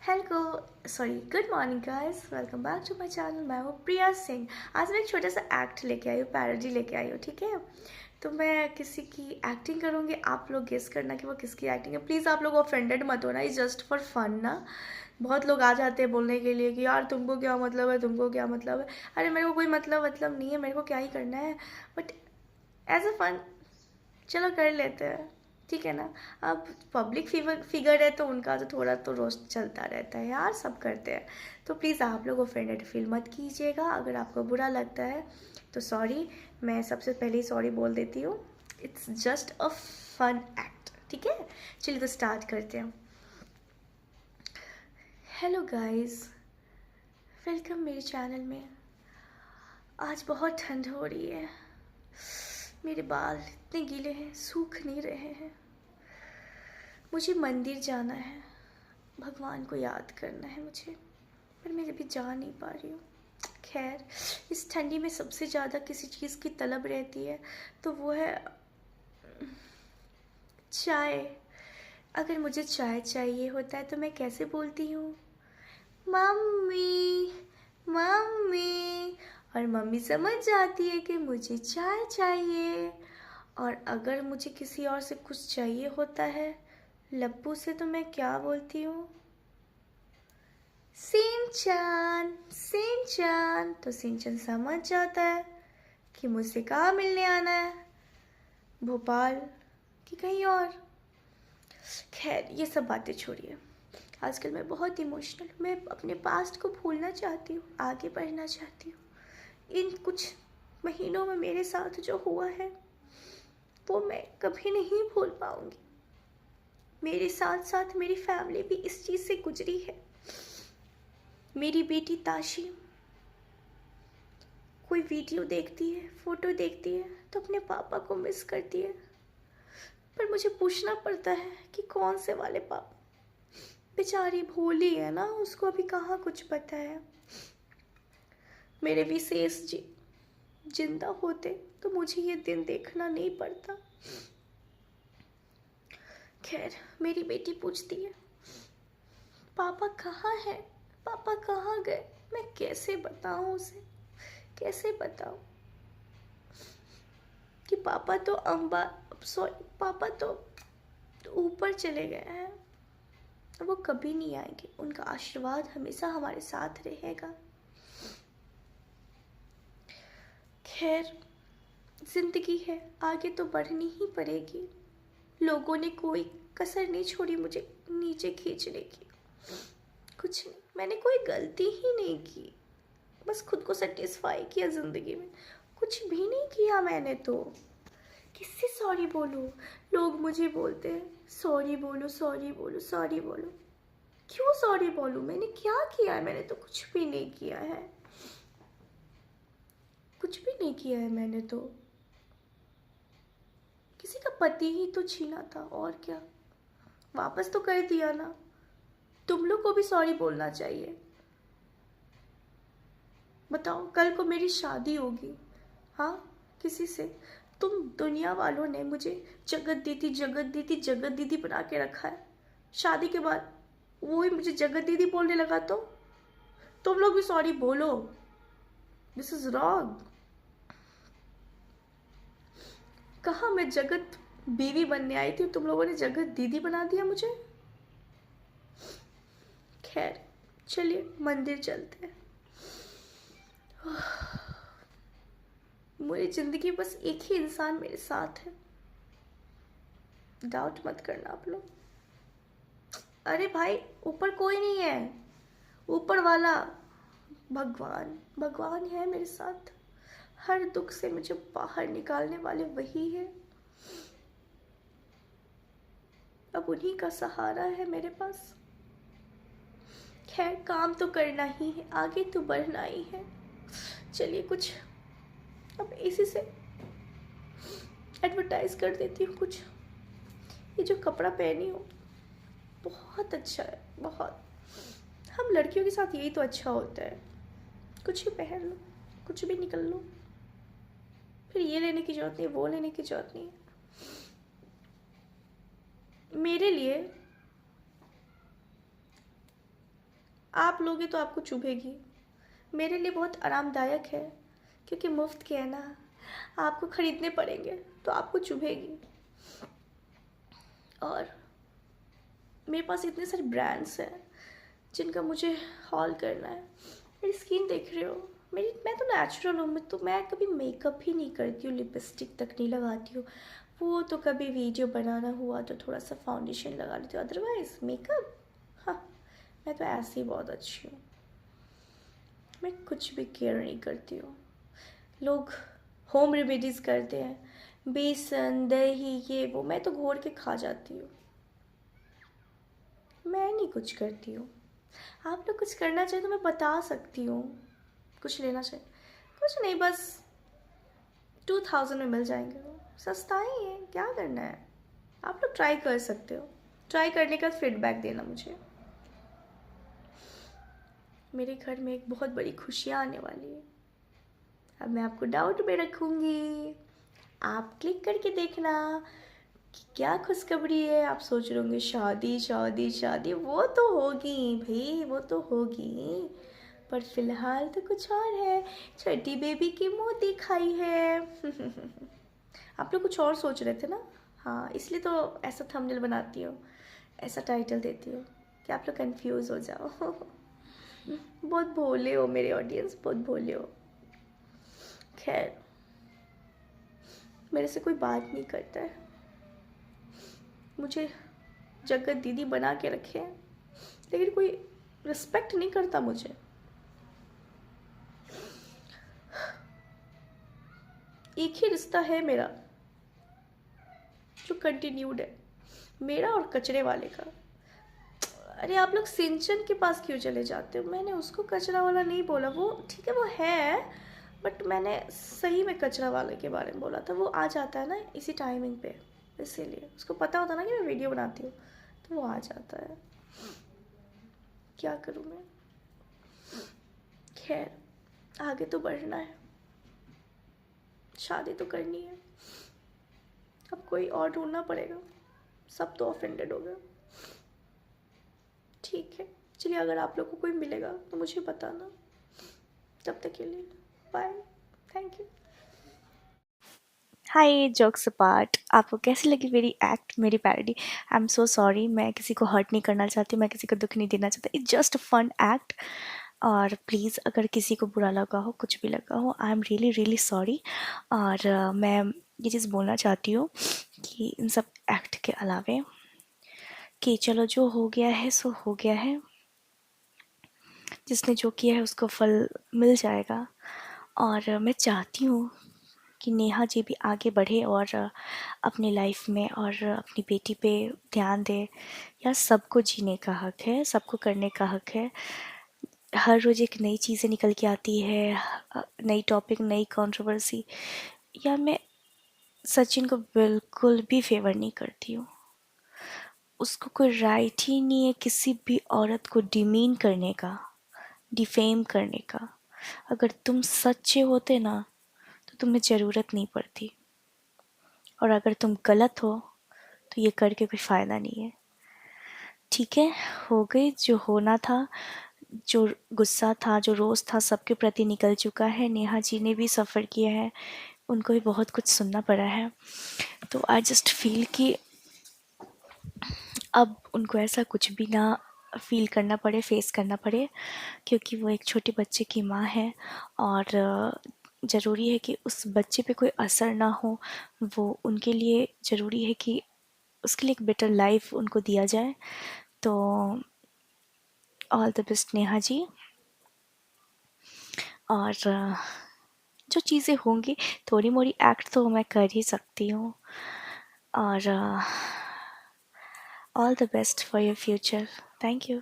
Hello sorry good morning guys, welcome back to my channel. मैं हूँ प्रिया सिंह। आज मैं एक छोटा सा एक्ट लेके आई हूँ, पैरोडी लेके आई हूँ, ठीक है। तो मैं किसी की एक्टिंग करूँगी, आप लोग गेस करना कि वो किसकी एक्टिंग है। प्लीज़ आप लोग ऑफेंडेड मत होना, इज जस्ट फॉर फन ना। बहुत लोग आ जाते हैं बोलने के लिए कि यार तुमको क्या मतलब है, तुमको क्या मतलब है। अरे मेरे को कोई मतलब नहीं है, मेरे को क्या ही करना है, बट एज अ फन चलो कर लेते हैं, ठीक है ना। अब पब्लिक फिगर है तो उनका तो थोड़ा तो रोस्ट चलता रहता है यार, सब करते हैं। तो प्लीज़ आप लोग ऑफेंडेड फील मत कीजिएगा, अगर आपको बुरा लगता है तो सॉरी। मैं सबसे पहले ही सॉरी बोल देती हूँ, it's just a fun act, ठीक है। चलिए तो स्टार्ट करते हैं। हेलो गाइस, वेलकम मेरे चैनल में। आज बहुत ठंड हो रही है, मेरे बाल इतने गीले हैं, सूख नहीं रहे हैं। मुझे मंदिर जाना है, भगवान को याद करना है मुझे, पर मैं अभी जा नहीं पा रही हूँ। खैर, इस ठंडी में सबसे ज़्यादा किसी चीज़ की तलब रहती है तो वो है चाय। अगर मुझे चाय चाहिए होता है तो मैं कैसे बोलती हूँ, मम्मी मम्मी, और मम्मी समझ जाती है कि मुझे चाय चाहिए। और अगर मुझे किसी और से कुछ चाहिए होता है, लप्पू से, तो मैं क्या बोलती हूँ, सिंचान सिंचान। तो सिंचन समझ जाता है कि मुझसे कहाँ मिलने आना है, भोपाल कि कहीं और। खैर ये सब बातें छोड़िए, आजकल मैं बहुत इमोशनल हूँ। मैं अपने पास्ट को भूलना चाहती हूँ, आगे बढ़ना चाहती हूँ। इन कुछ महीनों में मेरे साथ जो हुआ है वो मैं कभी नहीं भूल पाऊंगी। मेरे साथ साथ मेरी फैमिली भी इस चीज़ से गुजरी है। मेरी बेटी ताशी कोई वीडियो देखती है, फोटो देखती है तो अपने पापा को मिस करती है, पर मुझे पूछना पड़ता है कि कौन से वाले पापा। बेचारी भोली है ना, उसको अभी कहाँ कुछ पता है। मेरे विशेष जी जिंदा होते तो मुझे ये दिन देखना नहीं पड़ता। खैर, मेरी बेटी पूछती है पापा कहाँ है, पापा कहाँ गए। मैं कैसे बताऊँ उसे, कैसे बताऊँ कि पापा तो पापा तो ऊपर चले गए हैं, वो कभी नहीं आएंगे। उनका आशीर्वाद हमेशा हमारे साथ रहेगा। खैर, जिंदगी है, आगे तो बढ़नी ही पड़ेगी। लोगों ने कोई कसर नहीं छोड़ी मुझे नीचे खींचने की। कुछ नहीं, मैंने कोई गलती ही नहीं की, बस खुद को सेटिस्फाई किया जिंदगी में। कुछ भी नहीं किया मैंने तो, किससे सॉरी बोलूँ। लोग मुझे बोलते हैं सॉरी बोलो सॉरी बोलो सॉरी बोलो। क्यों सॉरी बोलूँ, मैंने क्या किया है, मैंने तो कुछ भी नहीं किया है, कुछ भी नहीं किया है मैंने तो। किसी का पति ही तो छीना था, और क्या, वापस तो कर दिया ना। तुम लोग को भी सॉरी बोलना चाहिए। बताओ, कल को मेरी शादी होगी, हाँ, किसी से, तुम दुनिया वालों ने मुझे जगत दीदी जगत दीदी जगत दीदी बना के रखा है। शादी के बाद वो ही मुझे जगत दीदी बोलने लगा तो तुम लोग भी सॉरी बोलो। This is wrong. कहाँ मैं जगत बीवी बनने आई थी, तुम लोगों ने जगत दीदी बना दिया मुझे। खैर, चलिए मंदिर चलते हैं। मेरी जिंदगी बस एक ही इंसान मेरे साथ है, डाउट मत करना आप लोग। अरे भाई, ऊपर कोई नहीं है, ऊपर वाला भगवान, भगवान है मेरे साथ। हर दुख से मुझे बाहर निकालने वाले वही है। अब उन्हीं का सहारा है मेरे पास। खैर, काम तो करना ही है, आगे तो बढ़ना ही है। चलिए कुछ अब इसी से एडवर्टाइज कर देती हूँ कुछ। ये जो कपड़ा पहनी हूँ बहुत अच्छा है, बहुत। हम लड़कियों के साथ यही तो अच्छा होता है, कुछ भी पहन लो, कुछ भी निकल लो, फिर ये लेने की जरूरत नहीं, वो लेने की जरूरत नहीं है। मेरे लिए आप लोगे तो आपको चुभेगी, मेरे लिए बहुत आरामदायक है क्योंकि मुफ्त के है ना। आपको ख़रीदने पड़ेंगे तो आपको चुभेगी। और मेरे पास इतने सारे ब्रांड्स हैं जिनका मुझे हॉल करना है। मेरी स्किन देख रहे हो, मैं तो नेचुरल हूँ। मैं कभी मेकअप ही नहीं करती हूँ, लिपस्टिक तक नहीं लगाती हूँ। वो तो कभी वीडियो बनाना हुआ तो थोड़ा सा फाउंडेशन लगा लेती हूँ, अदरवाइज मेकअप, हाँ, मैं तो ऐसे ही बहुत अच्छी हूँ। मैं कुछ भी केयर नहीं करती हूँ। लोग होम रेमेडीज़ करते हैं, बेसन दही ये वो, मैं तो घोल के खा जाती हूँ। मैं नहीं कुछ करती हूँ। आप लोग कुछ करना चाहिए तो मैं बता सकती हूँ, कुछ लेना चाहिए। कुछ नहीं, बस 2000 में मिल जाएंगे, वो सस्ता ही है, क्या करना है। आप लोग ट्राई कर सकते हो, ट्राई करने का फीडबैक देना मुझे। मेरे घर में एक बहुत बड़ी खुशियाँ आने वाली है। अब मैं आपको डाउट में रखूँगी, आप क्लिक करके देखना कि क्या खुशखबरी है। आप सोच रहे होंगे शादी शादी शादी, वो तो होगी भाई, वो तो होगी, पर फिलहाल तो कुछ और है। छोटी बेबी की मुँह दिखाई है। आप लोग कुछ और सोच रहे थे ना, हाँ, इसलिए तो ऐसा थंबनेल बनाती हूँ, ऐसा टाइटल देती हूँ कि आप लोग कंफ्यूज हो जाओ। बहुत भोले हो मेरे ऑडियंस, बहुत भोले हो। खैर, मेरे से कोई बात नहीं करता है, मुझे जगत दीदी बना के रखे हैं, लेकिन कोई रिस्पेक्ट नहीं करता मुझे। एक ही रिश्ता है मेरा जो कंटिन्यूड है, मेरा और कचरे वाले का। अरे आप लोग सिंचन के पास क्यों चले जाते हो? मैंने उसको कचरा वाला नहीं बोला, वो ठीक है, वो है, बट मैंने सही में कचरा वाले के बारे में बोला था। वो आ जाता है ना इसी टाइमिंग पे, इसीलिए उसको पता होता ना कि मैं वीडियो बनाती हूँ, तो वो आ जाता है। क्या करूँ मैं? खैर, आगे तो बढ़ना है, शादी तो करनी है, अब कोई और ढूंढना पड़ेगा। सब तो ऑफेंडेड हो गए। ठीक है, चलिए, अगर आप लोग को कोई मिलेगा तो मुझे बताना। तब तक के लिए bye, thank you. Hi, jokes apart, आपको कैसी लगी मेरी एक्ट, मेरी parody? I am so sorry, मैं किसी को हर्ट नहीं करना चाहती, मैं किसी को दुख नहीं देना चाहती, it's just a fun act. और प्लीज़, अगर किसी को बुरा लगा हो, कुछ भी लगा हो, I am really really sorry. और मैं ये चीज़ बोलना चाहती हूँ कि इन सब एक्ट के अलावे कि चलो, जो हो गया है सो हो गया है, जिसने जो किया है उसको फल मिल जाएगा। और मैं चाहती हूँ कि नेहा जी भी आगे बढ़े और अपनी लाइफ में और अपनी बेटी पे ध्यान दे। यार, सबको जीने का हक है, सबको करने का हक है। हर रोज़ एक नई चीज़ें निकल के आती है, नई टॉपिक, नई कंट्रोवर्सी। यार, मैं सचिन को बिल्कुल भी फेवर नहीं करती हूँ। उसको कोई राइट ही नहीं है किसी भी औरत को डिमीन करने का, डिफेम करने का। अगर तुम सच्चे होते ना तो तुम्हें ज़रूरत नहीं पड़ती, और अगर तुम गलत हो तो ये करके कोई फ़ायदा नहीं है। ठीक है, हो गई जो होना था, जो गुस्सा था, जो रोज़ था, सबके प्रति निकल चुका है। नेहा जी ने भी सफ़र किया है, उनको भी बहुत कुछ सुनना पड़ा है। तो आई जस्ट फील कि अब उनको ऐसा कुछ भी ना फील करना पड़े, फेस करना पड़े, क्योंकि वो एक छोटे बच्चे की माँ है। और ज़रूरी है कि उस बच्चे पे कोई असर ना हो। वो उनके लिए ज़रूरी है कि उसके लिए एक बेटर लाइफ उनको दिया जाए। तो all the best Neha ji. और जो चीज़ें होंगी, थोड़ी मोड़ी एक्ट तो मैं कर ही सकती हूँ। और all the best for your future. Thank you.